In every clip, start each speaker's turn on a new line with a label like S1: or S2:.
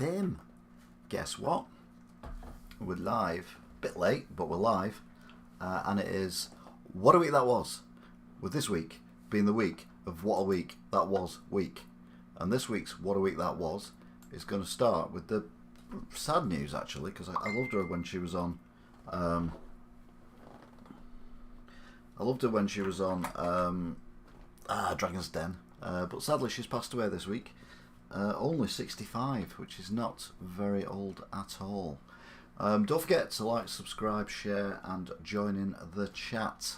S1: Bim! Guess what? We're live. A bit late, but we're live. And it is What a Week That Was. With this week being the week of What a Week That Was week. And this week's What a Week That Was is going to start with the sad news, actually, because I loved her when she was on... Dragon's Den. But sadly she's passed away this week. Only 65, which is not very old at all. Don't forget to like, subscribe, share and join in the chat,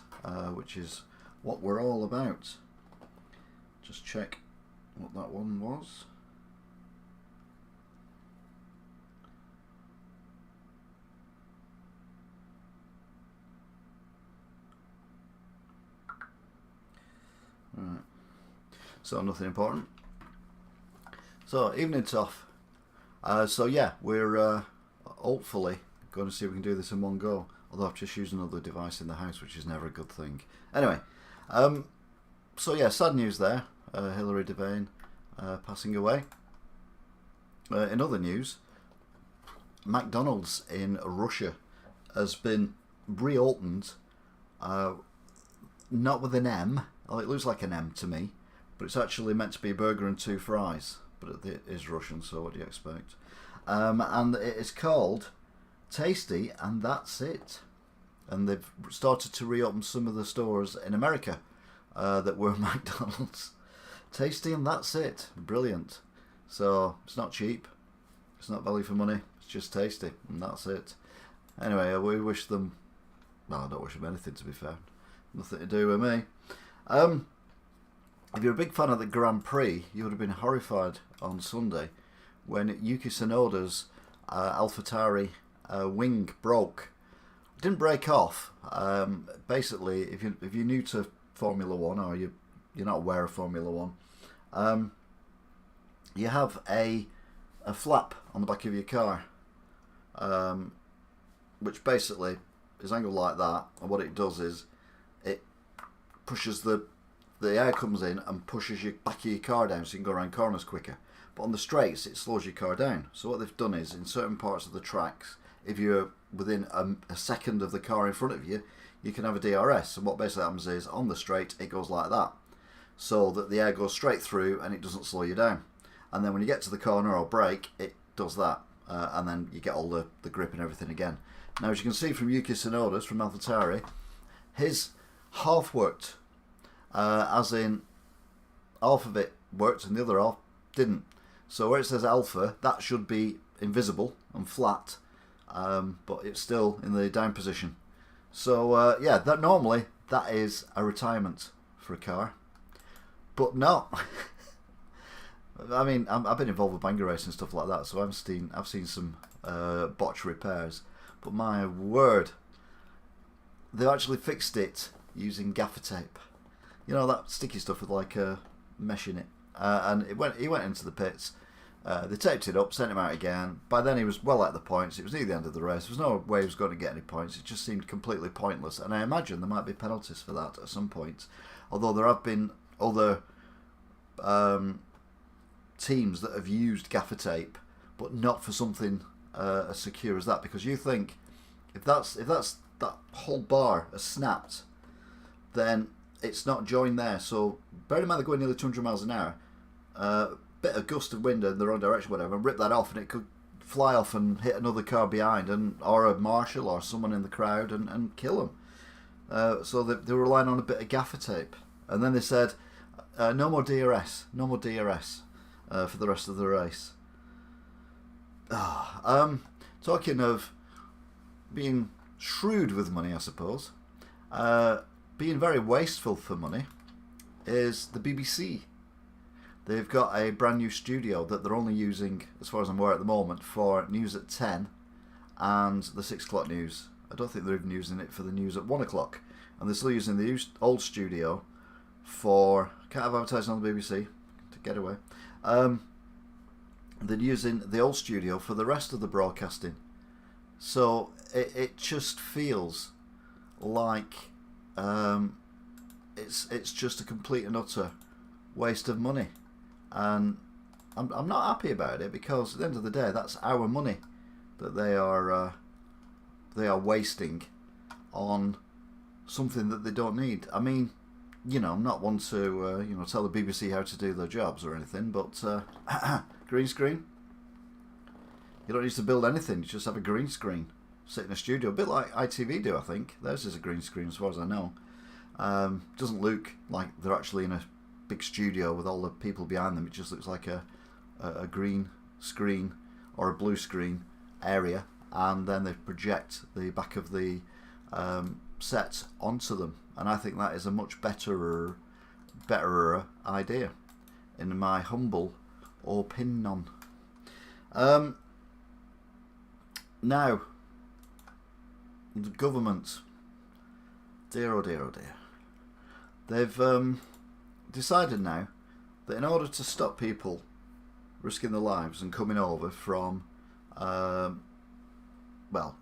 S1: which is what we're all about. Just check what that one was. Right. So nothing important. So evening's off. So yeah, we're hopefully going to see if we can do this in one go. Although I've just used another device in the house, which is never a good thing. Anyway, so yeah, sad news there. Hilary Devane passing away. In other news, McDonald's in Russia has been reopened. Not with an M. Well, it looks like an M to me, but it's actually meant to be a burger and 2 fries. But it is Russian, so what do you expect? And it is called Tasty, and that's it. And they've started to reopen some of the stores in America that were McDonald's. Tasty, and that's it. Brilliant. So it's not cheap. It's not value for money. It's just tasty, and that's it. Anyway, we wish them... Well, I don't wish them anything, to be fair. Nothing to do with me. If you're a big fan of the Grand Prix, you would have been horrified on Sunday when Yuki Tsunoda's AlphaTauri wing broke. It didn't break off. Basically, if you're new to Formula One or you're not aware of Formula One, you have a flap on the back of your car, which basically is angled like that, and what it does is it pushes the air comes in and pushes your back of your car down so you can go around corners quicker. But on the straights, it slows your car down. So what they've done is, in certain parts of the tracks, if you're within a second of the car in front of you, you can have a DRS. And what basically happens is, on the straight, it goes like that. So that the air goes straight through and it doesn't slow you down. And then when you get to the corner or brake, it does that. And then you get all the grip and everything again. Now, as you can see from Yuki Tsunoda's, from AlphaTauri, his half worked. As in, half of it worked and the other half didn't. So where it says alpha, that should be invisible and flat, but it's still in the down position. So yeah, that normally that is a retirement for a car, but not. I mean, I've been involved with banger race and stuff like that, so I've seen some botch repairs. But my word, they actually fixed it using gaffer tape. You know, that sticky stuff with like a mesh in it. And he went into the pits. They taped it up, sent him out again. By then he was well at the points. It was near the end of the race. There was no way he was going to get any points. It just seemed completely pointless. And I imagine there might be penalties for that at some point. Although there have been other teams that have used gaffer tape, but not for something as secure as that. Because you think, if that whole bar has snapped, then it's not joined there. So bear in mind they're going nearly 200 miles an hour. Bit of gust of wind in the wrong direction, whatever, and rip that off, and it could fly off and hit another car behind, or a marshal or someone in the crowd, and kill them. So they were relying on a bit of gaffer tape, and then they said no more DRS for the rest of the race. Talking of being shrewd with money, I suppose. Being very wasteful for money is the BBC. They've got a brand new studio that they're only using, as far as I'm aware at the moment, for news at 10 and the 6 o'clock news. I don't think they're even using it for the news at 1 o'clock. And they're still using the old studio for... Can't have advertising on the BBC to get away. They're using the old studio for the rest of the broadcasting. So it just feels like... it's just a complete and utter waste of money, and I'm not happy about it, because at the end of the day, that's our money that they are wasting on something that they don't need. I mean, you know, I'm not one to tell the BBC how to do their jobs or anything, but green screen. You don't need to build anything. You just have a green screen, sit in a studio, a bit like ITV do. I think theirs is a green screen, as far as I know. Doesn't look like they're actually in a big studio with all the people behind them. It just looks like a green screen or a blue screen area, and then they project the back of the set onto them. And I think that is a much betterer idea, in my humble opinion. Now, the government, dear oh dear oh dear, they've decided now that in order to stop people risking their lives and coming over from,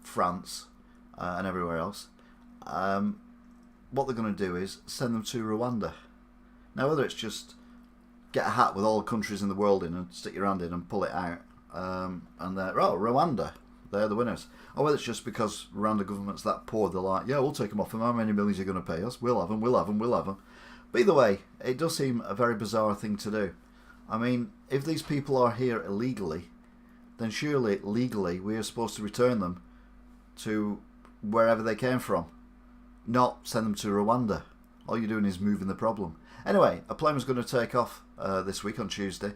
S1: France and everywhere else, what they're going to do is send them to Rwanda. Now, whether it's just get a hat with all the countries in the world in and stick your hand in and pull it out, and they're, Rwanda, they're the winners. Or whether it's just because Rwanda government's that poor, they're like, yeah, we'll take them off them. How many millions are you going to pay us? We'll have them, we'll have them, we'll have them. But either way, it does seem a very bizarre thing to do. I mean, if these people are here illegally, then surely legally we are supposed to return them to wherever they came from, not send them to Rwanda. All you're doing is moving the problem. Anyway, a plane was going to take off this week on Tuesday.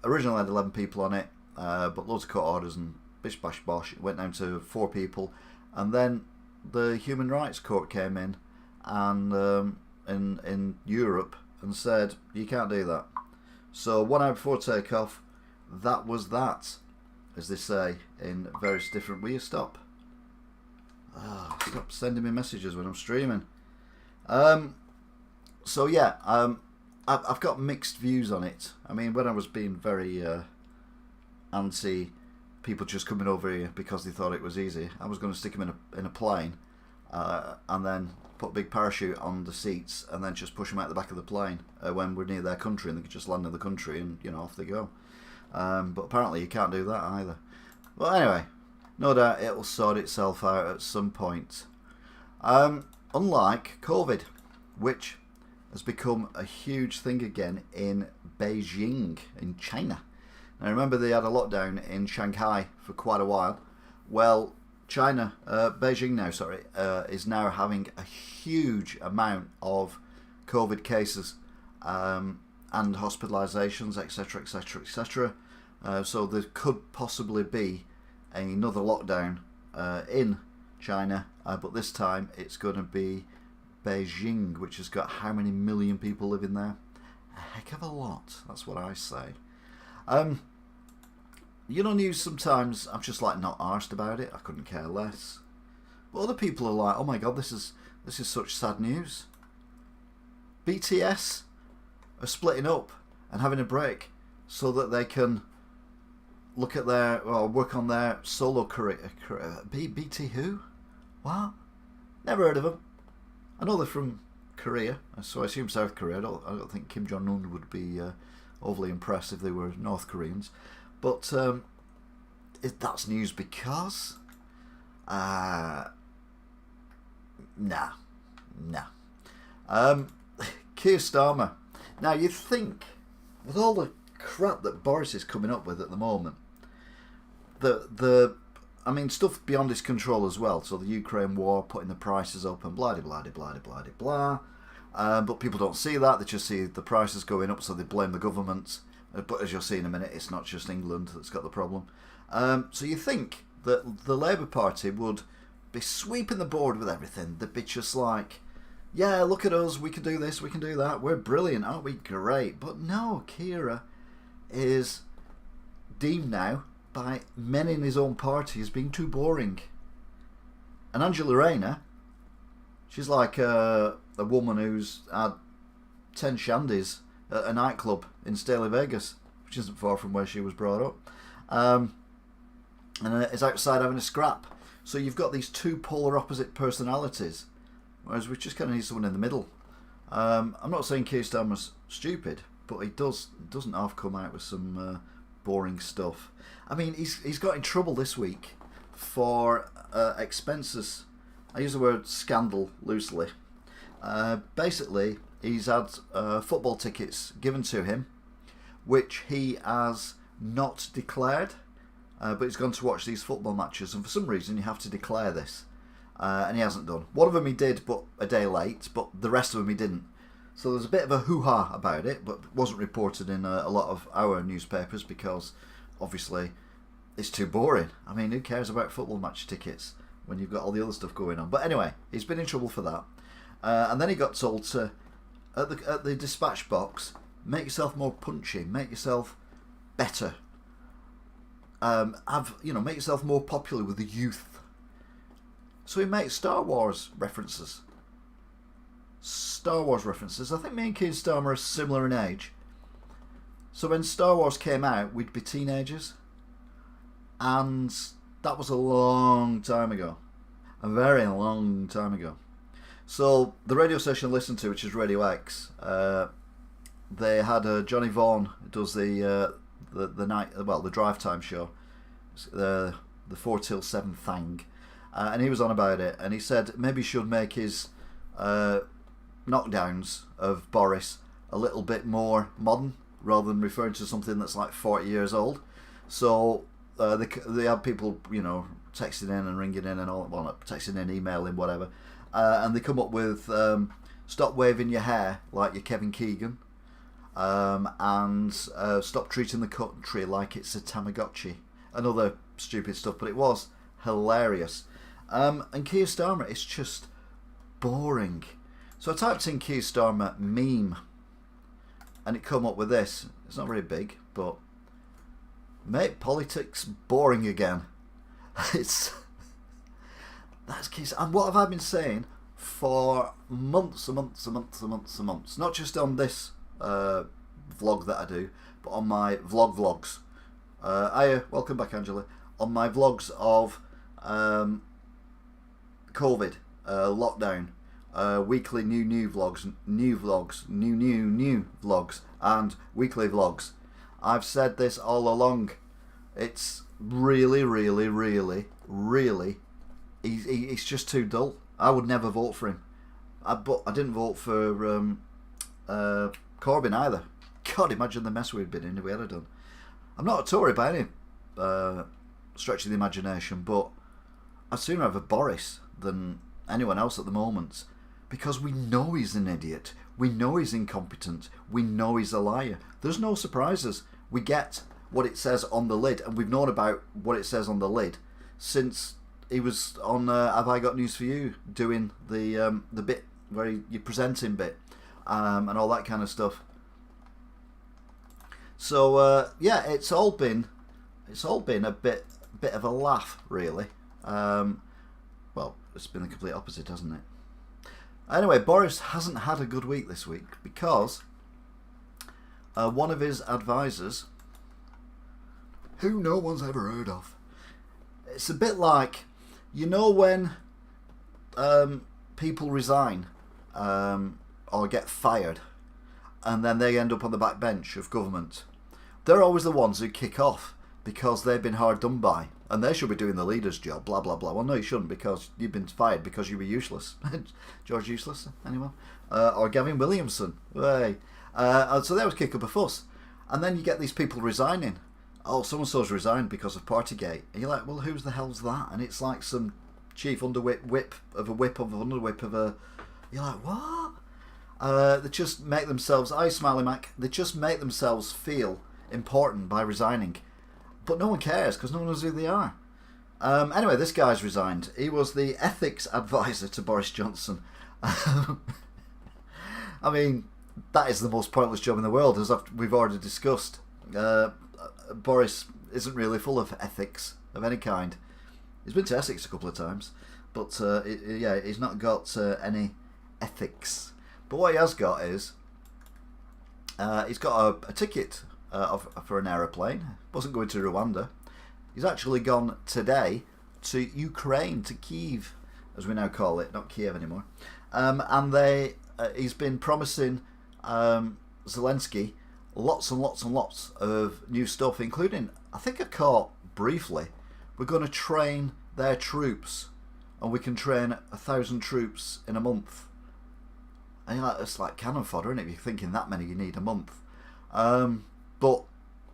S1: Originally had 11 people on it, but loads of court orders and bish bash bosh. It went down to 4 people, and then the Human Rights Court came in and in Europe and said you can't do that. So 1 hour before takeoff, that was that, as they say in various different. Will you stop? Stop sending me messages when I'm streaming. So yeah, I've got mixed views on it. I mean, when I was being very anti people just coming over here because they thought it was easy, I was going to stick them in a plane and then put a big parachute on the seats and then just push them out the back of the plane when we're near their country, and they could just land in the country and, you know, off they go. But apparently you can't do that either. Well, anyway, no doubt it'll sort itself out at some point. Unlike COVID, which has become a huge thing again in Beijing, in China. Now, remember they had a lockdown in Shanghai for quite a while. Well, Beijing now, is now having a huge amount of COVID cases and hospitalizations, etc., etc., etc. So there could possibly be another lockdown in China, but this time it's going to be Beijing, which has got how many million people living there? A heck of a lot, that's what I say. You know, news sometimes I'm just like not arsed about it. I couldn't care less. But other people are like, oh my god, this is such sad news. BTS are splitting up and having a break so that they can look at work on their solo career. BT who? What? Never heard of them. I know they're from Korea, so I assume South Korea. I don't think Kim Jong-un would be overly impressed if they were North Koreans. But that's news because nah. Keir Starmer. Now you think, with all the crap that Boris is coming up with at the moment, I mean, stuff beyond his control as well. So the Ukraine war, putting the prices up and blah blah blah blah blah blah. But people don't see that; they just see the prices going up, so they blame the government. But as you'll see in a minute, it's not just England that's got the problem. So you think that the Labour Party would be sweeping the board with everything. They'd be just like, yeah, look at us, we can do this, we can do that, we're brilliant, aren't we? Great. But no, Keir is deemed now by many in his own party as being too boring. And Angela Rayner, she's like a woman who's had 10 shandies at a nightclub in Staley, Vegas, which isn't far from where she was brought up, and is outside having a scrap. So you've got these two polar opposite personalities, whereas we just kind of need someone in the middle. I'm not saying Keir Starmer's stupid, but he doesn't half come out with some boring stuff. I mean, he's got in trouble this week for expenses. I use the word scandal loosely. Basically, he's had football tickets given to him, which he has not declared, but he's gone to watch these football matches, and for some reason you have to declare this, and he hasn't done. One of them he did, but a day late, but the rest of them he didn't. So there's a bit of a hoo-ha about it, but it wasn't reported in a lot of our newspapers because, obviously, it's too boring. I mean, who cares about football match tickets when you've got all the other stuff going on? But anyway, he's been in trouble for that. And then he got told to, at the dispatch box, make yourself more punchy, make yourself better, make yourself more popular with the youth. So he makes Star Wars references. I think me and Keir Starmer are similar in age. So when Star Wars came out, we'd be teenagers. And that was a long time ago. A very long time ago. So the radio station I listened to, which is Radio X, they had Johnny Vaughan, who does the drive time show, the 4 till 7 thing, and he was on about it, and he said maybe he should make his knockdowns of Boris a little bit more modern, rather than referring to something that's like 40 years old. So they have people, texting in and ringing in and all, well, not texting in, emailing, whatever, and they come up with stop waving your hair like you're Kevin Keegan, and stop treating the country like it's a Tamagotchi, and other stupid stuff. But it was hilarious. And Keir Starmer, it's just boring. So I typed in Keir Starmer meme, and it come up with this. It's not very big, but make politics boring again. That's Keir. And what have I been saying for months and months and months and months and months? Not just on this vlog that I do, but on my vlogs. Hiya, welcome back, Angela. On my vlogs of COVID, lockdown, weekly new vlogs, new vlogs, and weekly vlogs. I've said this all along. It's really, he's just too dull. I would never vote for him. But I didn't vote for Corbyn either. God, imagine the mess we'd been in if we had done. I'm not a Tory by any stretch of the imagination, but I'd sooner have a Boris than anyone else at the moment, because we know he's an idiot, we know he's incompetent, we know he's a liar. There's no surprises. We get what it says on the lid, and we've known about what it says on the lid since he was on Have I Got News For You, doing the bit where you presenting bit, and all that kind of stuff. So yeah, it's all been a bit of a laugh, really. Well, it's been the complete opposite, hasn't it? Anyway, Boris hasn't had a good week this week because one of his advisors, who no one's ever heard of, it's a bit like, when people resign or get fired and then they end up on the back bench of government. They're always the ones who kick off because they've been hard done by, and they should be doing the leader's job, blah blah blah. Well, no, you shouldn't, because you've been fired because you were useless. George Useless, anyone? Or Gavin Williamson. Hey. So they always kick up a fuss, and then you get these people resigning. Oh, so-and-so's resigned because of Partygate. And you're like, well, who's the hell's that? And it's like some chief whip of a... You're like, what? They just make themselves... Smiley Mac. They just make themselves feel important by resigning. But no one cares, because no one knows who they are. Anyway, this guy's resigned. He was the ethics advisor to Boris Johnson. I mean, that is the most pointless job in the world, as we've already discussed. Boris isn't really full of ethics of any kind. He's been to Essex a couple of times, but he's not got any ethics. But what he has got is he's got a ticket for an aeroplane. Wasn't going to Rwanda. He's actually gone today to Ukraine, to Kyiv, as we now call it, not Kiev anymore. And he's been promising Zelensky lots and lots and lots of new stuff, including, I think I caught briefly, we're going to train their troops, and we can train 1,000 troops in a month. And it's like cannon fodder, isn't it? If you're thinking that many you need a month. But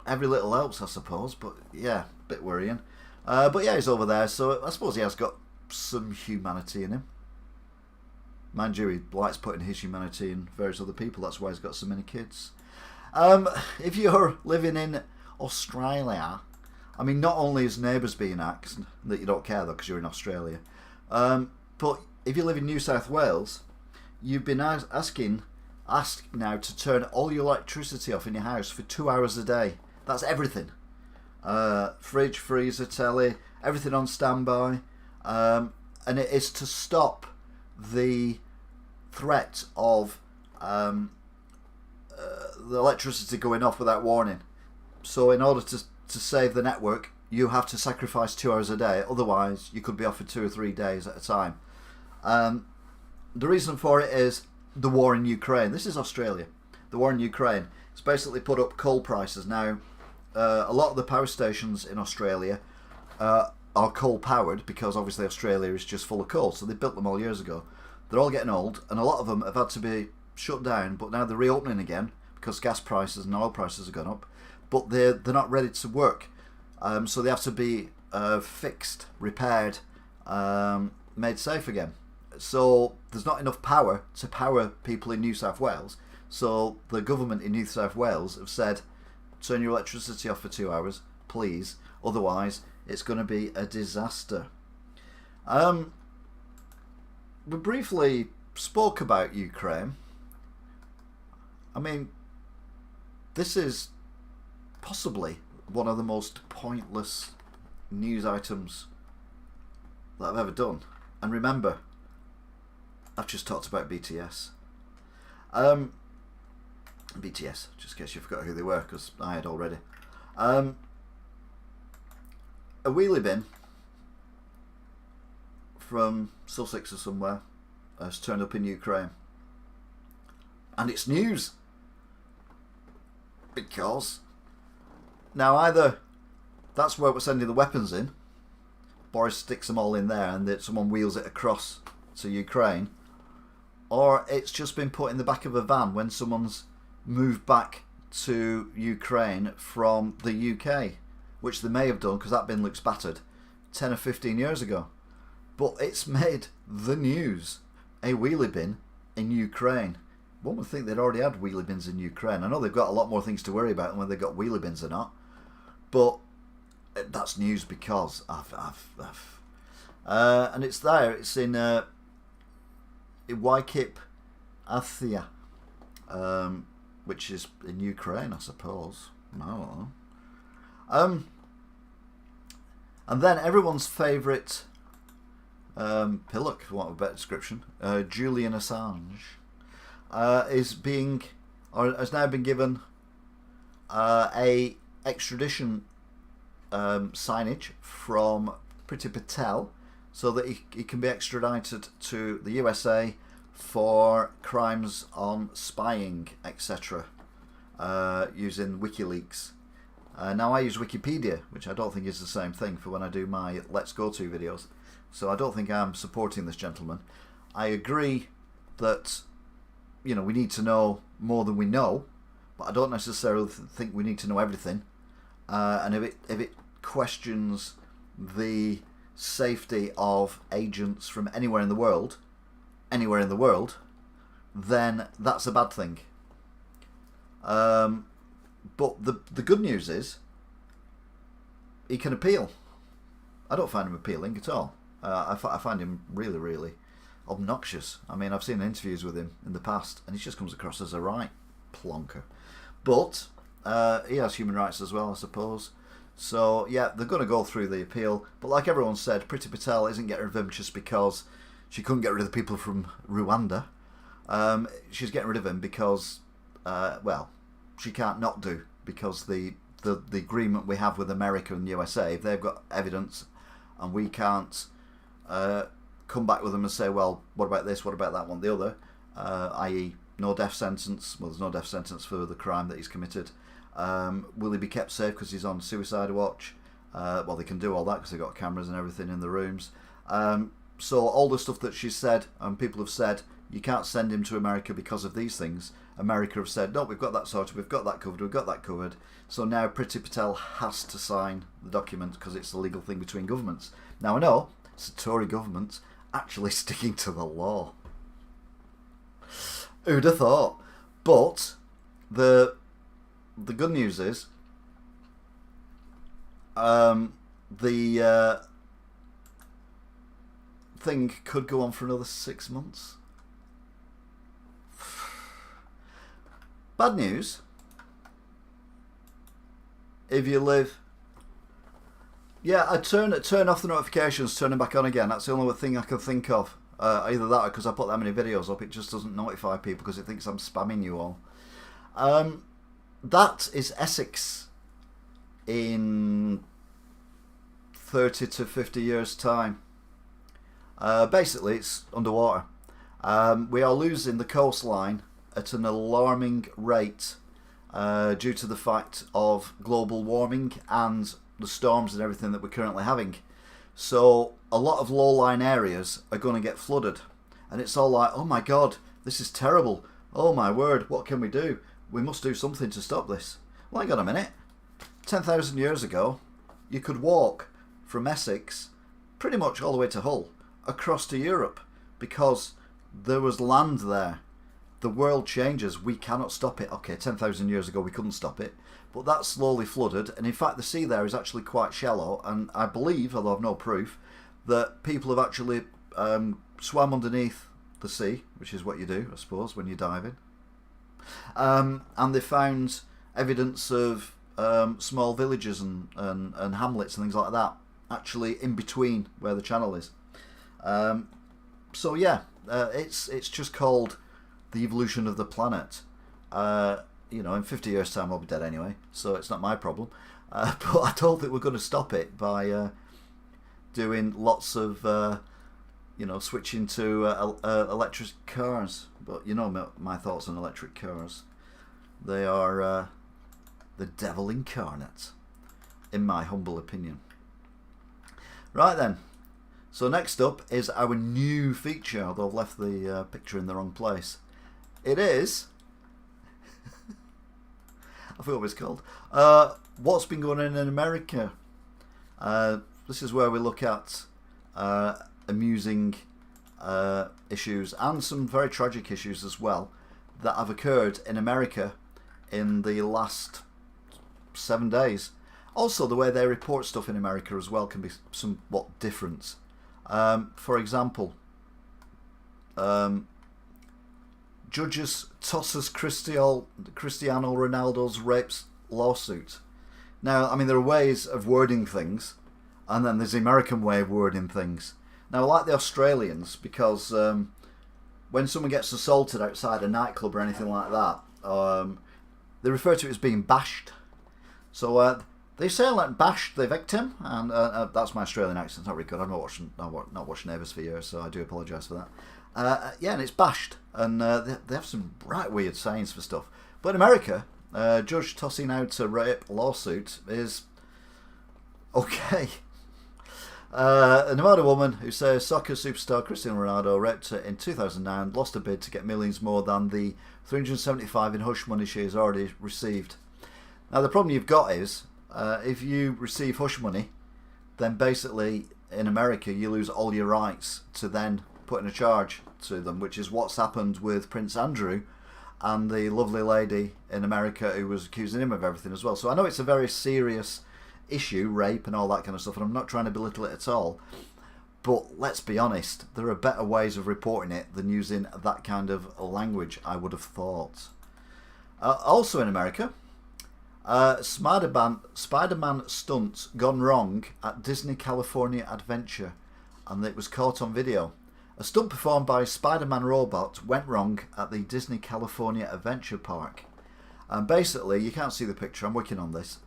S1: every little helps, I suppose. But yeah, a bit worrying. But yeah, he's over there, so I suppose he has got some humanity in him. Mind you, he likes putting his humanity in various other people. That's why he's got so many kids. If you're living in Australia, I mean, not only is neighbours being axed, that you don't care though because you're in Australia, but if you live in New South Wales, you've been asked now to turn all your electricity off in your house for 2 hours a day. That's everything. Fridge, freezer, telly, everything on standby. And it is to stop the threat of the electricity going off without warning. So in order to save the network, you have to sacrifice 2 hours a day. Otherwise, you could be off for 2 or 3 days at a time. The reason for it is the war in Ukraine. This is Australia. The war in Ukraine. It's basically put up coal prices. Now, a lot of the power stations in Australia are coal powered because obviously Australia is just full of coal. So they built them all years ago. They're all getting old, and a lot of them have had to be shut down, but now they're reopening again because gas prices and oil prices have gone up. But they're not ready to work. So they have to be fixed, repaired, made safe again. So there's not enough power to power people in New South Wales. So the government in New South Wales have said, turn your electricity off for 2 hours, please. Otherwise, it's going to be a disaster. We briefly spoke about Ukraine. I mean, this is possibly one of the most pointless news items that I've ever done. And remember, I've just talked about BTS. BTS, just in case you forgot who they were, because I had already. A wheelie bin from Sussex or somewhere has turned up in Ukraine. And it's news. Because now either that's where we're sending the weapons in, Boris sticks them all in there and someone wheels it across to Ukraine, or it's just been put in the back of a van when someone's moved back to Ukraine from the UK, which they may have done because that bin looks battered 10 or 15 years ago. But it's made the news. A wheelie bin in Ukraine. One would think they'd already had wheelie bins in Ukraine. I know they've got a lot more things to worry about than whether they've got wheelie bins or not. But that's news because and it's there. It's in Wykip, Athia, which is in Ukraine, I suppose. I don't know. And then everyone's favourite pillock, for want of a better description, Julian Assange, has now been given a extradition signage from Pt1 so that he can be extradited to the USA for crimes on spying, etc., using WikiLeaks. Now I use Wikipedia, which I don't think is the same thing for when I do my Let's Go To videos, so I don't think I'm supporting this gentleman. I agree that, you know, we need to know more than we know, but I don't necessarily think we need to know everything. And if it questions the safety of agents from anywhere in the world, then that's a bad thing. But the good news is he can appeal. I don't find him appealing at all. I find him really, really obnoxious. I mean, I've seen interviews with him in the past, and he just comes across as a right plonker. But he has human rights as well, I suppose. So yeah, they're going to go through the appeal. But like everyone said, Pt1 isn't getting rid of him just because she couldn't get rid of the people from Rwanda. She's getting rid of him because, well, she can't not do, because the agreement we have with America and the USA, if they've got evidence and we can't come back with them and say, well, what about this, what about that one, the other, i.e. no death sentence. Well, there's no death sentence for the crime that he's committed. Will he be kept safe because he's on suicide watch? Well, they can do all that because they've got cameras and everything in the rooms. So all the stuff that she's said, and people have said, you can't send him to America because of these things. America have said, no, we've got that sorted, we've got that covered, we've got that covered. So now Priti Patel has to sign the document because it's a legal thing between governments. Now I know it's a Tory government actually sticking to the law. Who'd have thought? But the good news is the thing could go on for another 6 months. Bad news, if you live... Yeah, I'd turn off the notifications, turn them back on again. That's the only thing I can think of. Either that or because I put that many videos up, it just doesn't notify people because it thinks I'm spamming you all. That is Essex in 30 to 50 years' time. Basically, it's underwater. We are losing the coastline at an alarming rate due to the fact of global warming and the storms and everything that we're currently having. So a lot of low-lying areas are going to get flooded. And it's all like, oh my God, this is terrible. Oh my word, what can we do? We must do something to stop this. Well, hang on a minute. 10,000 years ago, you could walk from Essex pretty much all the way to Hull, across to Europe, because there was land there. The world changes, we cannot stop it. Okay, 10,000 years ago we couldn't stop it, but that slowly flooded, and in fact the sea there is actually quite shallow, and I believe, although I've no proof, that people have actually swam underneath the sea, which is what you do, I suppose, when you're diving. And they found evidence of small villages and hamlets and things like that, actually in between where the channel is. So yeah, it's just called the evolution of the planet. You know, in 50 years' time I'll be dead anyway, so it's not my problem. But I don't think we're going to stop it by doing lots of, you know, switching to electric cars. But you know my thoughts on electric cars. They are the devil incarnate, in my humble opinion. Right then. So next up is our new feature, although I've left the picture in the wrong place. It is... I forgot what it's called. What's been going on in America? This is where we look at amusing issues and some very tragic issues as well that have occurred in America in the last 7 days. Also, the way they report stuff in America as well can be somewhat different. For example, judges tosses Cristiano Ronaldo's rapes lawsuit. Now, I mean, there are ways of wording things, and then there's the American way of wording things. Now, I like the Australians because when someone gets assaulted outside a nightclub or anything like that, they refer to it as being bashed. So they say like bashed the victim, and that's my Australian accent. It's not really good. I've not watched Neighbours for years, so I do apologise for that. Yeah, and it's bashed, and they have some right weird sayings for stuff. But in America, judge tossing out a rape lawsuit is okay. A Nevada woman who says soccer superstar Cristiano Ronaldo raped her in 2009 lost a bid to get millions more than the $375 in hush money she has already received. Now the problem you've got is if you receive hush money, then basically in America you lose all your rights to then put in a charge to them, which is what's happened with Prince Andrew and the lovely lady in America who was accusing him of everything as well. So I know it's a very serious issue, rape and all that kind of stuff, and I'm not trying to belittle it at all, but let's be honest, there are better ways of reporting it than using that kind of language, I would have thought. Also in America, Spider-Man stunt gone wrong at Disney California Adventure, and it was caught on video. A stunt performed by a Spider-Man robot went wrong at the Disney California Adventure Park. And basically, you can't see the picture, I'm working on this.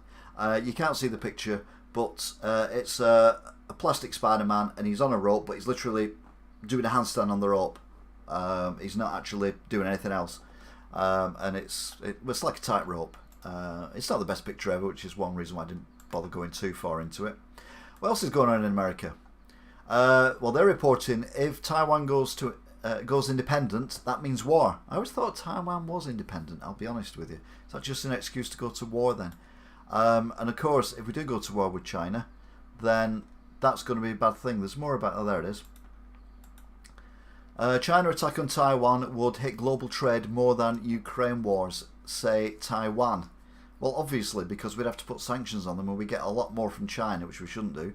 S1: You can't see the picture, but it's a plastic Spider-Man, and he's on a rope, but he's literally doing a handstand on the rope. He's not actually doing anything else. and it's like a tightrope. It's not the best picture ever, which is one reason why I didn't bother going too far into it. What else is going on in America? Well, they're reporting if Taiwan goes independent, that means war. I always thought Taiwan was independent, I'll be honest with you. Is that just an excuse to go to war then? And of course, if we do go to war with China, then that's going to be a bad thing. There's more about... Oh, there it is. China attack on Taiwan would hit global trade more than Ukraine wars, say Taiwan. Well, obviously, because we'd have to put sanctions on them, and we get a lot more from China, which we shouldn't do,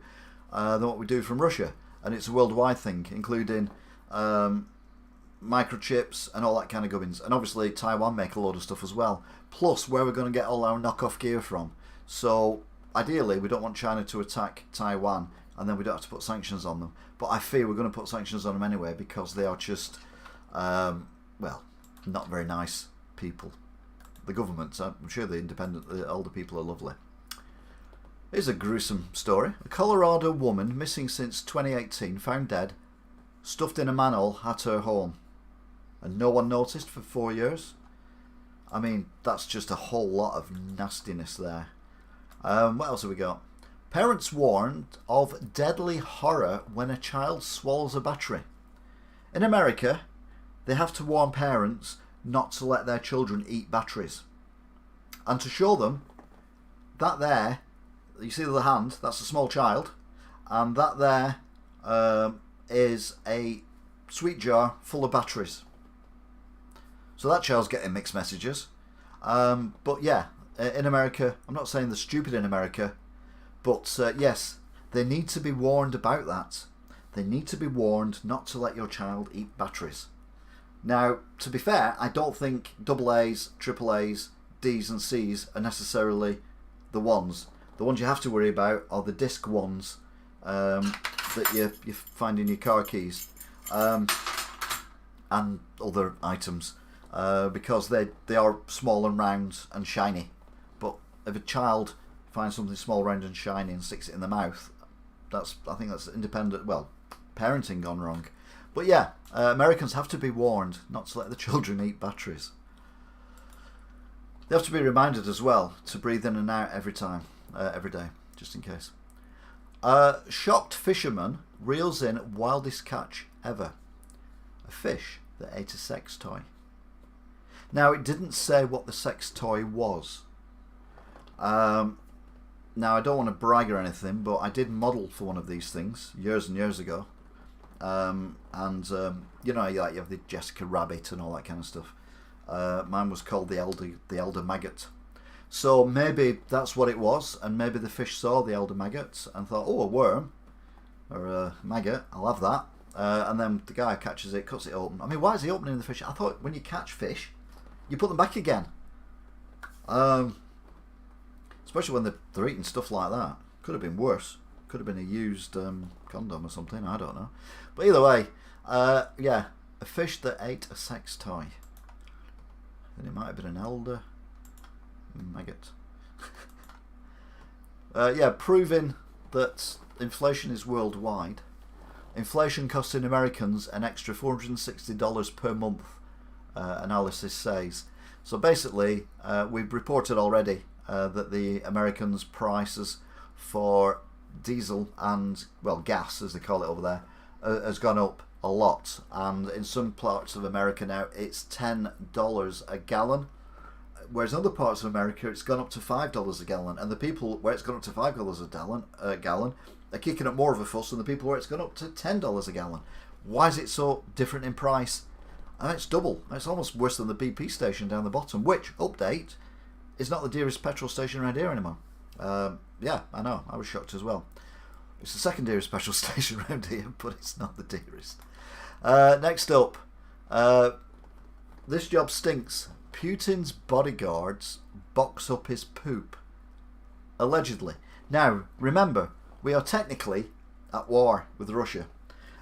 S1: than what we do from Russia. And it's a worldwide thing, including microchips and all that kind of gubbins. And obviously, Taiwan make a load of stuff as well. Plus, where we're going to get all our knockoff gear from. So, ideally, we don't want China to attack Taiwan, and then we don't have to put sanctions on them. But I fear we're going to put sanctions on them anyway, because they are just, well, not very nice people. The government, I'm sure the older people are lovely. Here's a gruesome story. A Colorado woman missing since 2018 found dead, stuffed in a manhole at her home. And no one noticed for 4 years. I mean, that's just a whole lot of nastiness there. What else have we got? Parents warned of deadly horror when a child swallows a battery. In America, they have to warn parents not to let their children eat batteries. And to show them that there, you see the hand, that's a small child, and that there is a sweet jar full of batteries. So that child's getting mixed messages. But yeah, in America, I'm not saying they're stupid in America, but yes, they need to be warned about that. They need to be warned not to let your child eat batteries. Now, to be fair, I don't think AA's, AAA's, D's and C's are necessarily the ones. The ones you have to worry about are the disc ones that you find in your car keys and other items because they are small and round and shiny. But if a child finds something small, round and shiny and sticks it in the mouth, I think that's independent, well, parenting gone wrong. But yeah, Americans have to be warned not to let the children eat batteries. They have to be reminded as well to breathe in and out every day, just in case. Shocked fisherman reels in wildest catch ever. A fish that ate a sex toy. Now, it didn't say what the sex toy was. Now, I don't want to brag or anything, but I did model for one of these things years and years ago. You know, you have the Jessica Rabbit and all that kind of stuff. Mine was called the elder maggot. So maybe that's what it was, and maybe the fish saw the elder maggot and thought, oh, a worm or a maggot, I'll have that. And then the guy catches it, cuts it open. I mean, why is he opening the fish? I thought when you catch fish, you put them back again. Especially when they're eating stuff like that. Could have been worse. Could have been a used condom or something, I don't know. But either way, yeah, a fish that ate a sex toy. And it might have been an elder maggot. Yeah, proving that inflation is worldwide. Inflation costing Americans an extra $460 per month, analysis says. So basically, we've reported already that the Americans' prices for diesel and, well, gas as they call it over there, has gone up a lot, and in some parts of America now it's $10 a gallon, whereas in other parts of America it's gone up to $5 a gallon, and the people where it's gone up to $5 a gallon are kicking up more of a fuss than the people where it's gone up to $10 a gallon. Why is it so different in price? It's double. It's almost worse than the BP station down the bottom, which, update, is not the dearest petrol station around here anymore. Yeah, I know, I was shocked as well. It's the second dearest petrol station around here, but it's not the dearest. Next up, this job stinks. Putin's bodyguards box up his poop. Allegedly. Now, remember, we are technically at war with Russia.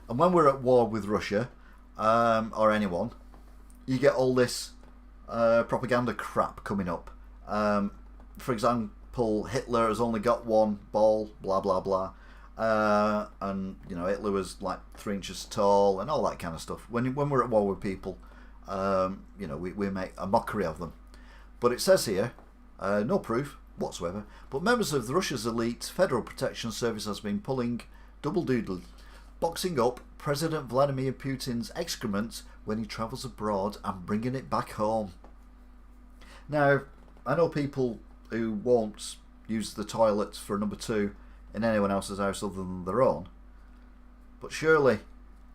S1: And when we're at war with Russia, or anyone, you get all this propaganda crap coming up. For example, Hitler has only got one ball, blah, blah, blah. And, you know, Hitler was like 3 inches tall and all that kind of stuff. When we're at war with people, You know, we make a mockery of them. But it says here, no proof whatsoever, but members of Russia's elite Federal Protection Service has been pulling double doodle, boxing up President Vladimir Putin's excrement when he travels abroad and bringing it back home. Now, I know people who won't use the toilet for number two in anyone else's house other than their own, but surely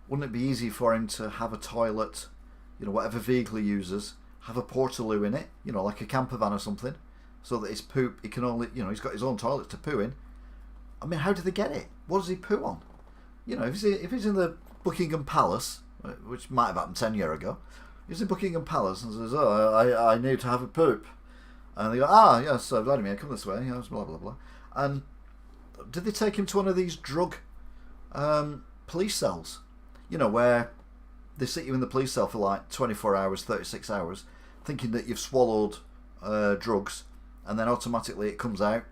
S1: wouldn't it be easy for him to have a toilet, you know, whatever vehicle he uses, have a portaloo in it, you know, like a camper van or something, so that his poop, he can only, you know, he's got his own toilet to poo in. I mean, how do they get it? What does he poo on? You know, if he's in the Buckingham Palace, which might have happened 10 years ago, he's in Buckingham Palace and says, oh, I need to have a poop. And they go, yes, Vladimir, come this way, yes, blah, blah, blah. And did they take him to one of these drug police cells? You know, where they sit you in the police cell for like 24 hours, 36 hours, thinking that you've swallowed drugs, and then automatically it comes out,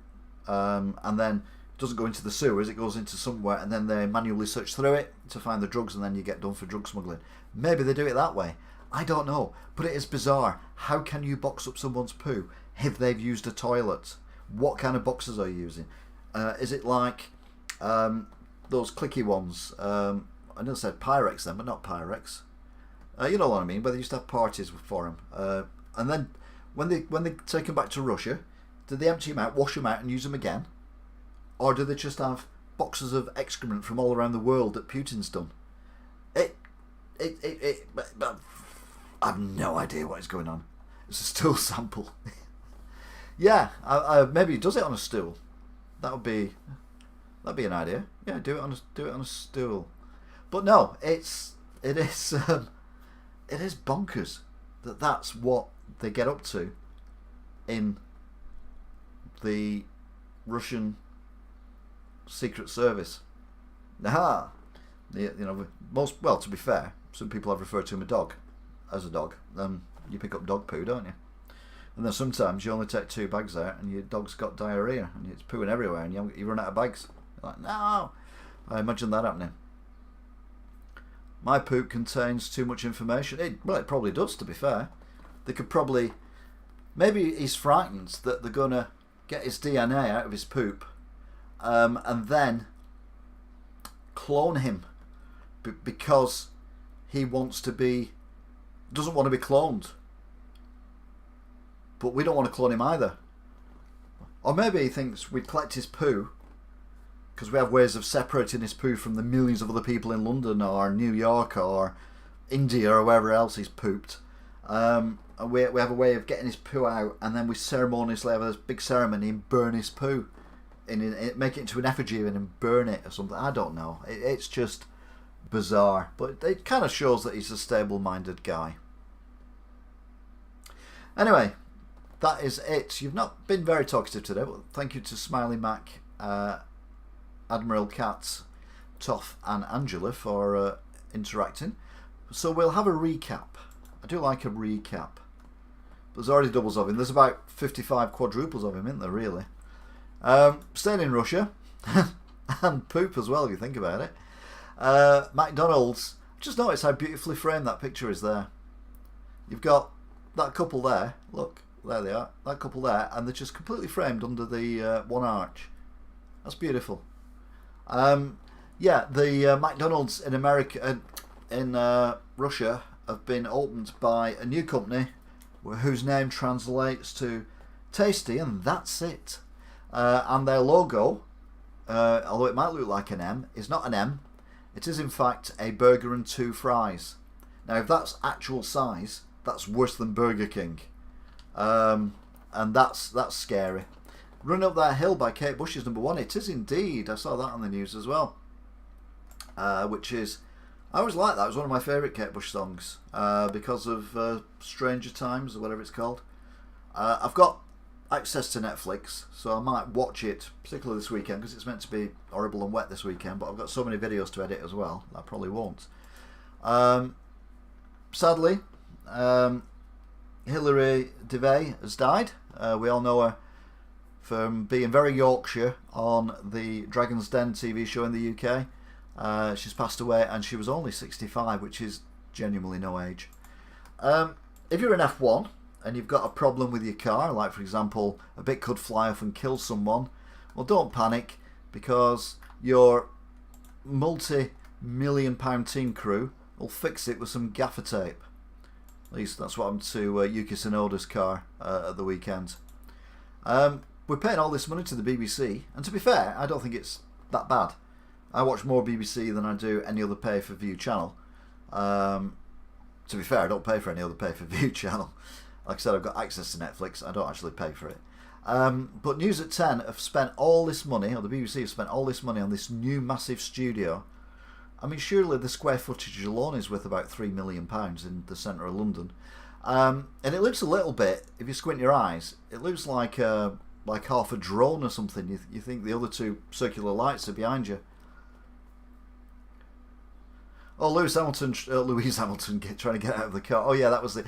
S1: and then it doesn't go into the sewers, it goes into somewhere, and then they manually search through it to find the drugs, and then you get done for drug smuggling. Maybe they do it that way. I don't know, but it is bizarre. How can you box up someone's poo if they've used a toilet? What kind of boxes are you using? Is it like those clicky ones? I never said Pyrex then, but not Pyrex. You know what I mean, where they used to have parties for them. And then when they take them back to Russia, do they empty them out, wash them out and use them again? Or do they just have boxes of excrement from all around the world that Putin's done? I have no idea what is going on. It's a stool sample. Yeah, maybe he does it on a stool. That'd be an idea. Yeah, do it on a stool. But no, it is bonkers that that's what they get up to in the Russian Secret Service. Aha! You know, to be fair, some people have referred to him as a dog. You pick up dog poo, don't you? And then sometimes you only take 2 bags out and your dog's got diarrhea and it's pooing everywhere and you run out of bags. You're like, no! I imagine that happening. My poop contains too much information. It probably does, to be fair. They could probably... Maybe he's frightened that they're going to get his DNA out of his poop and then clone him because he doesn't want to be cloned. But we don't want to clone him either. Or maybe he thinks we'd collect his poo because we have ways of separating his poo from the millions of other people in London or New York or India or wherever else he's pooped. And we have a way of getting his poo out, and then we ceremoniously have a big ceremony and burn his poo. Make it into an effigy and burn it or something. I don't know. It's just bizarre. But it kind of shows that he's a stable-minded guy. Anyway, that is it. You've not been very talkative today, but thank you to Smiley Mac, Admiral Katz, Toff and Angela for interacting. So we'll have a recap. I do like a recap. There's already doubles of him. There's about 55 quadruples of him, isn't there, really? Staying in Russia. And poop as well, if you think about it. McDonald's. Just notice how beautifully framed that picture is there. You've got that couple there. Look, there they are. That couple there. And they're just completely framed under the one arch. That's beautiful. Yeah, the McDonald's in America, in Russia, have been opened by a new company whose name translates to tasty, and that's it. And their logo, although it might look like an M, is not an M. It is in fact a burger and 2 fries. Now, if that's actual size, that's worse than Burger King, and that's scary. Run Up That Hill by Kate Bush is number 1. It is indeed. I saw that on the news as well. Which is, I always like that. It was one of my favourite Kate Bush songs because of Stranger Times or whatever it's called. I've got access to Netflix, so I might watch it, particularly this weekend, because it's meant to be horrible and wet this weekend, but I've got so many videos to edit as well, I probably won't. Sadly, Hilary Devey has died. We all know her from being very Yorkshire on the Dragon's Den TV show in the UK. She's passed away and she was only 65, which is genuinely no age. If you're an F1 and you've got a problem with your car, like for example a bit could fly off and kill someone, well, don't panic, because your multi-million-pound team crew will fix it with some gaffer tape. At least that's what happened to Yuki Tsunoda's car at the weekend. We're paying all this money to the BBC, and to be fair, I don't think it's that bad. I watch more BBC than I do any other pay-for-view channel. To be fair, I don't pay for any other pay-per-view channel. Like I said, I've got access to Netflix. I don't actually pay for it. But News at 10 have spent all this money, or the BBC have spent all this money on this new massive studio. I mean, surely the square footage alone is worth about £3 million in the centre of London. And it looks a little bit, if you squint your eyes, it looks like half a drone or something. You think the other two circular lights are behind you. Oh, Lewis Hamilton trying to get out of the car. Oh yeah, that was the.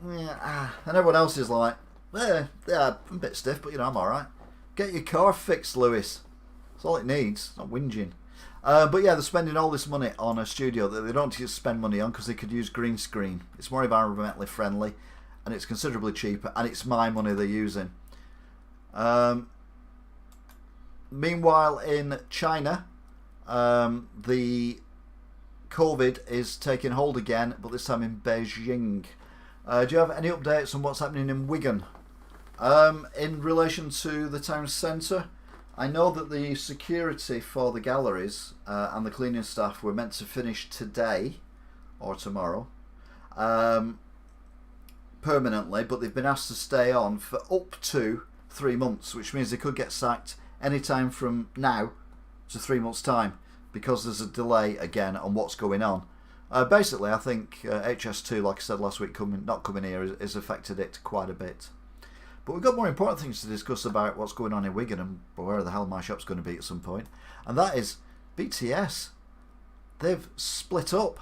S1: And everyone else is like, yeah, I'm a bit stiff, but I'm all right. Get your car fixed, Lewis. That's all it needs. It's not whinging. But yeah, they're spending all this money on a studio that they don't just spend money on because they could use green screen. It's more environmentally friendly, and it's considerably cheaper, and it's my money they're using. Meanwhile, in China, the COVID is taking hold again, but this time in Beijing. Do you have any updates on what's happening in Wigan? In relation to the town centre, I know that the security for the galleries and the cleaning staff were meant to finish today or tomorrow permanently, but they've been asked to stay on for up to 3 months, which means they could get sacked anytime from now to 3 months' time, because there's a delay again on what's going on. Basically, I think HS2, like I said last week, not coming here has affected it quite a bit. But we've got more important things to discuss about what's going on in Wigan and where the hell my shop's going to be at some point. And that is BTS. They've split up.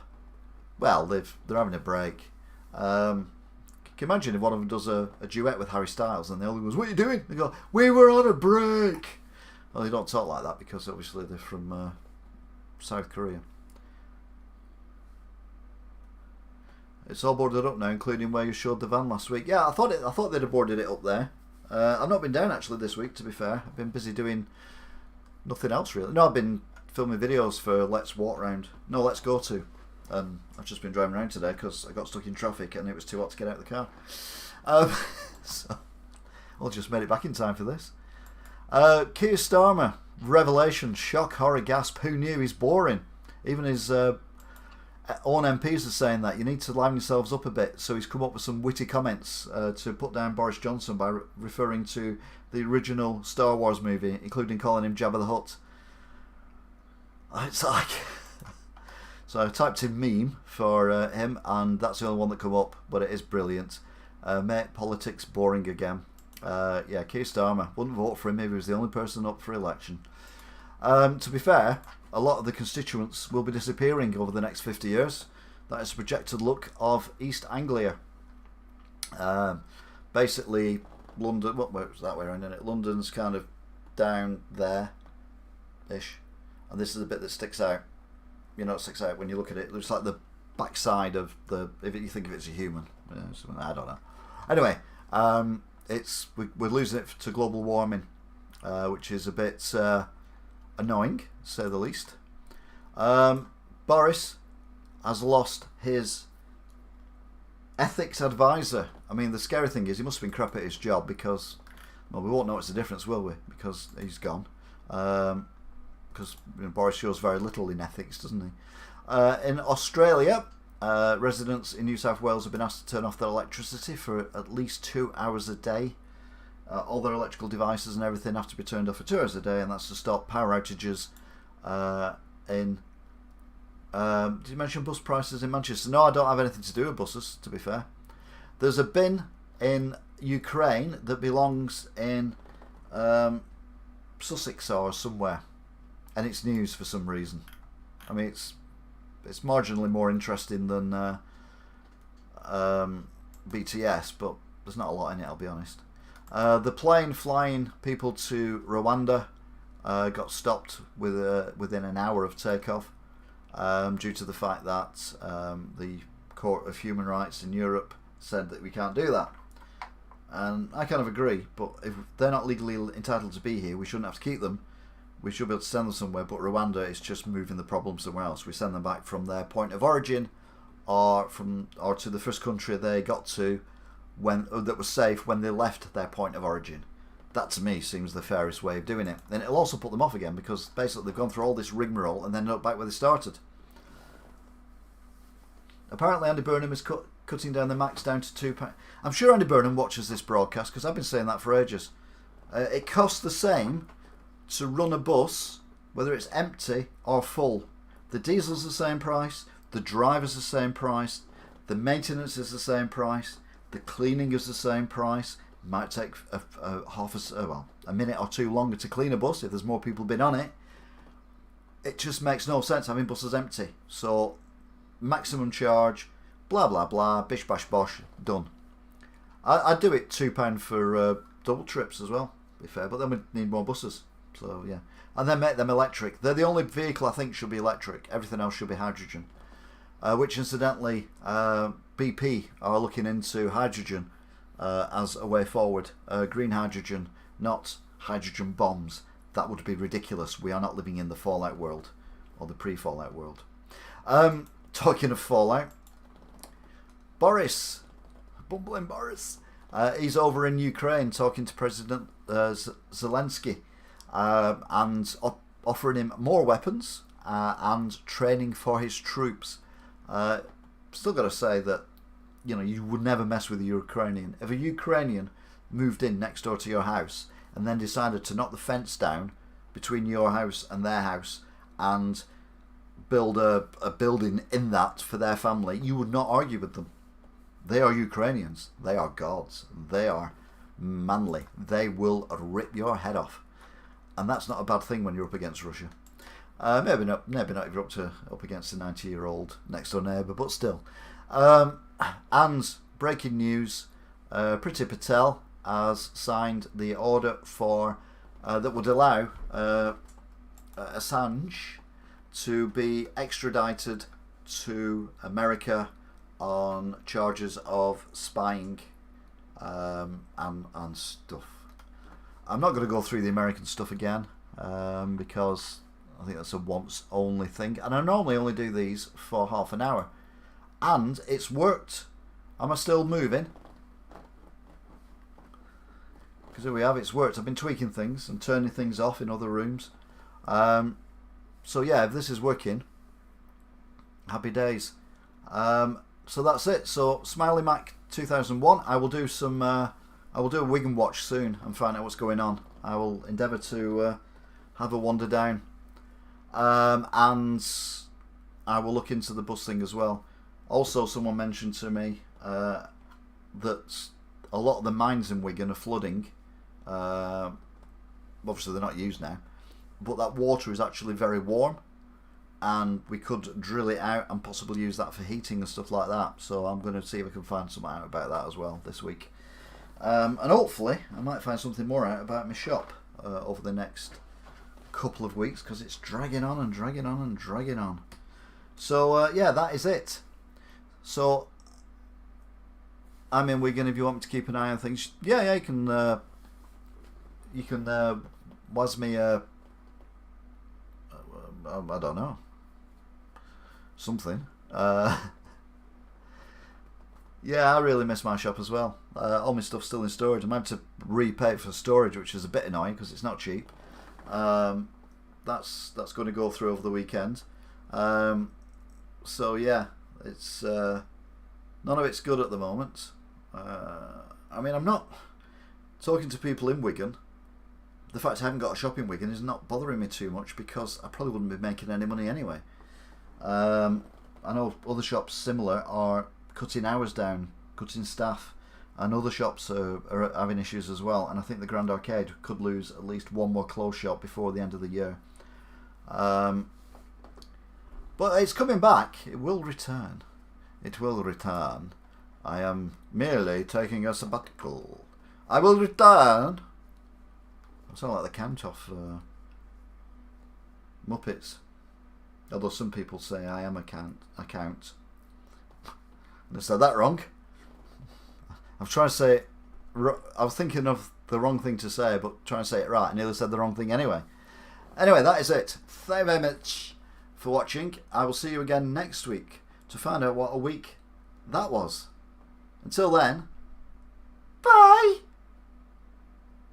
S1: Well, they're having a break. Can you imagine if one of them does a duet with Harry Styles and the other goes, "What are you doing?" They go, "We were on a break." Well, they don't talk like that because obviously they're from South Korea. It's all boarded up now, including where you showed the van last week. Yeah, I thought they'd have boarded it up there. I've not been down actually this week, to be fair. I've been busy doing nothing else really. No, I've been filming videos for Let's Go To. And I've just been driving around today because I got stuck in traffic and it was too hot to get out of the car. So I just made it back in time for this. Keir Starmer, revelation, shock, horror, gasp. Who knew? He's boring. Even his own MPs are saying that you need to liven yourselves up a bit. So he's come up with some witty comments to put down Boris Johnson by referring to the original Star Wars movie, including calling him Jabba the Hutt. It's like... So I typed in meme for him, and that's the only one that come up, but it is brilliant. Mate, politics boring again. Yeah, Keir Starmer. Wouldn't vote for him if he was the only person up for election. To be fair, a lot of the constituents will be disappearing over the next 50 years. That is a projected look of East Anglia. Basically, London, well, it's that way around, isn't it? London's kind of down there-ish. And this is the bit that sticks out. You know, it sticks out when you look at it. It looks like the backside of the, if you think of it as a human. I don't know. Anyway, we're losing it to global warming, which is a bit annoying, to say the least. Boris has lost his ethics advisor. I mean, the scary thing is he must have been crap at his job because, well, we won't know what's the difference, will we? Because he's gone. Because Boris shows very little in ethics, doesn't he? In Australia, residents in New South Wales have been asked to turn off their electricity for at least 2 hours a day. All their electrical devices and everything have to be turned off for 2 hours a day, and that's to stop power outages in... did you mention bus prices in Manchester? No, I don't have anything to do with buses, to be fair. There's a bin in Ukraine that belongs in Sussex or somewhere. And it's news for some reason. I mean, it's marginally more interesting than BTS, but there's not a lot in it, I'll be honest. The plane flying people to Rwanda got stopped within an hour of takeoff. due to the fact that the Court of Human Rights in Europe said that we can't do that. And I kind of agree, but if they're not legally entitled to be here, we shouldn't have to keep them. We should be able to send them somewhere, but Rwanda is just moving the problem somewhere else. We send them back from their point of origin, or to the first country they got to that was safe when they left their point of origin. That to me seems the fairest way of doing it. And it'll also put them off again, because basically they've gone through all this rigmarole and then end up back where they started. Apparently Andy Burnham is cutting down the max down to £2. I'm sure Andy Burnham watches this broadcast, because I've been saying that for ages. It costs the same to run a bus, whether it's empty or full. The diesel's the same price, the driver's the same price, the maintenance is the same price, the cleaning is the same price. It might take a minute or two longer to clean a bus if there's more people been on it. It just makes no sense having buses empty. So maximum charge, blah blah blah, bish bash bosh, done. I'd do it £2 for double trips as well, to be fair, but then we need more buses. So yeah, and then make them electric. They're the only vehicle I think should be electric. Everything else should be hydrogen. Which incidentally, BP are looking into hydrogen as a way forward. Green hydrogen, not hydrogen bombs. That would be ridiculous. We are not living in the Fallout world, or the pre-Fallout world. Talking of Fallout, Boris, bumbling Boris, he's over in Ukraine talking to President Zelensky. And offering him more weapons and training for his troops. Still got to say that you would never mess with a Ukrainian. If a Ukrainian moved in next door to your house and then decided to knock the fence down between your house and their house and build a building in that for their family, you would not argue with them. They are Ukrainians. They are gods. They are manly. They will rip your head off. And that's not a bad thing when you're up against Russia. Maybe not if you're up against a 90-year-old next door neighbour, but still. And breaking news: Pt Patel has signed the order for that would allow Assange to be extradited to America on charges of spying and stuff. I'm not going to go through the American stuff again because I think that's a once only thing, and I normally only do these for half an hour, and it's worked. Am I still moving? Because here we have, it's worked. I've been tweaking things and turning things off in other rooms. So yeah, if this is working, happy days. So that's it. So Smiley Mac 2001. I will do some. I will do a Wigan watch soon and find out what's going on. I will endeavour to have a wander down, and I will look into the bus thing as well. Also, someone mentioned to me that a lot of the mines in Wigan are flooding. Obviously, they're not used now, but that water is actually very warm, and we could drill it out and possibly use that for heating and stuff like that. So I'm going to see if I can find something out about that as well this week. And hopefully I might find something more out about my shop over the next couple of weeks, because it's dragging on and dragging on and dragging on. So yeah, that is it. So I'm in Wigan. If you want me to keep an eye on things, yeah, you can was me I don't know, something. Yeah, I really miss my shop as well. All my stuff's still in storage. I'm having to repay for storage, which is a bit annoying because it's not cheap. That's going to go through over the weekend. So yeah, it's none of it's good at the moment. I mean, I'm not talking to people in Wigan. The fact I haven't got a shop in Wigan is not bothering me too much, because I probably wouldn't be making any money anyway. I know other shops similar are cutting hours down, cutting staff, and other shops are having issues as well. And I think the Grand Arcade could lose at least one more clothes shop before the end of the year. But it's coming back. It will return. It will return. I am merely taking a sabbatical. I will return. I sound like the Count off Muppets. Although some people say I am account. I said that wrong. I'm trying to say it. I was thinking of the wrong thing to say, but trying to say it right. I nearly said the wrong thing anyway. Anyway, that is it. Thank you very much for watching. I will see you again next week to find out what a week that was. Until then,